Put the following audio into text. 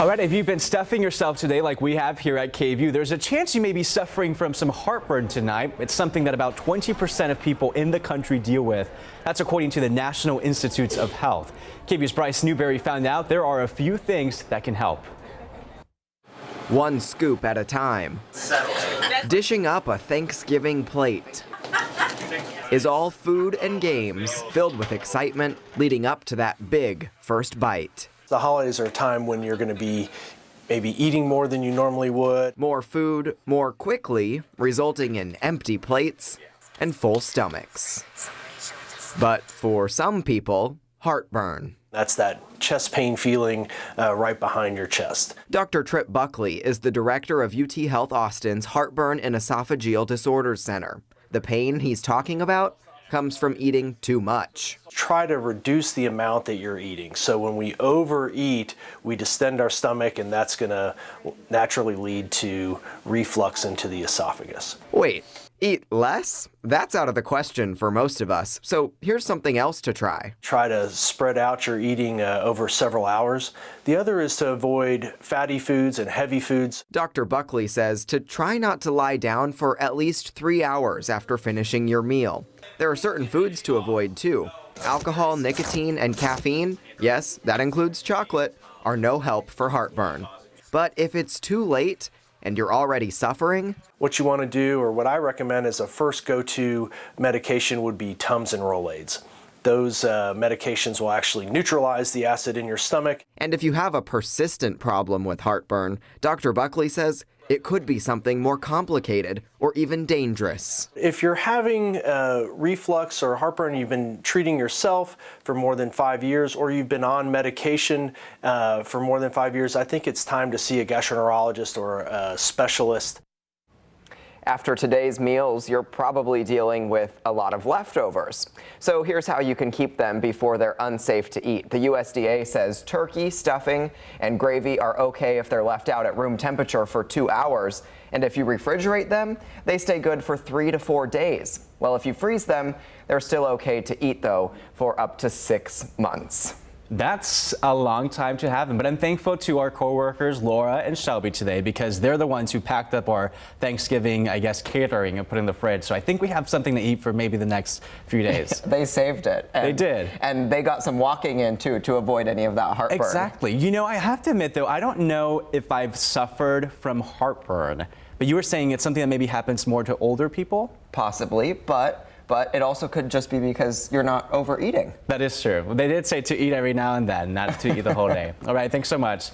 All right, if you've been stuffing yourself today like we have here at KVUE, there's a chance you may be suffering from some heartburn tonight. It's something that about 20% of people in the country deal with. That's according to the National Institutes of Health. KVUE's Bryce Newberry found out there are a few things that can help. One scoop at a time. Dishing up a Thanksgiving plate is all food and games filled with excitement leading up to that big first bite. The holidays are a time when you're going to be maybe eating more than you normally would. More food, more quickly, resulting in empty plates and full stomachs. But for some people, heartburn. That's that chest pain feeling right behind your chest. Dr. Tripp Buckley is the director of UT Health Austin's Heartburn and Esophageal Disorders Center. The pain he's talking about comes from eating too much. Try to reduce the amount that you're eating. So when we overeat, we distend our stomach, and that's going to naturally lead to reflux into the esophagus. Wait, eat less? That's out of the question for most of us. So here's something else to try. Try to spread out your eating over several hours. The other is to avoid fatty foods and heavy foods. Dr. Buckley says to try not to lie down for at least 3 hours after finishing your meal. There are certain foods to avoid too. Alcohol, nicotine, and caffeine, yes, that includes chocolate, are no help for heartburn. But if it's too late and you're already suffering, what you want to do, or what I recommend as a first go-to medication, would be Tums and Rolaids. Those medications will actually neutralize the acid in your stomach. And if you have a persistent problem with heartburn, Dr. Buckley says it could be something more complicated or even dangerous. If you're having reflux or heartburn, you've been treating yourself for more than 5 years, or you've been on medication for more than 5 years, I think it's time to see a gastroenterologist or a specialist. After today's meals, you're probably dealing with a lot of leftovers. So here's how you can keep them before they're unsafe to eat. The USDA says turkey, stuffing, and gravy are okay if they're left out at room temperature for 2 hours. And if you refrigerate them, they stay good for 3 to 4 days. Well, if you freeze them, they're still okay to eat, though, for up to 6 months. That's a long time to have them, but I'm thankful to our coworkers, Laura and Shelby, today, because they're the ones who packed up our Thanksgiving, I guess, catering and put in the fridge. So I think we have something to eat for maybe the next few days. They saved it. They did. And they got some walking in, too, to avoid any of that heartburn. Exactly. You know, I have to admit, though, I don't know if I've suffered from heartburn, but you were saying it's something that maybe happens more to older people? Possibly, but it also could just be because you're not overeating. That is true. They did say to eat every now and then, not to eat the whole day. All right, thanks so much.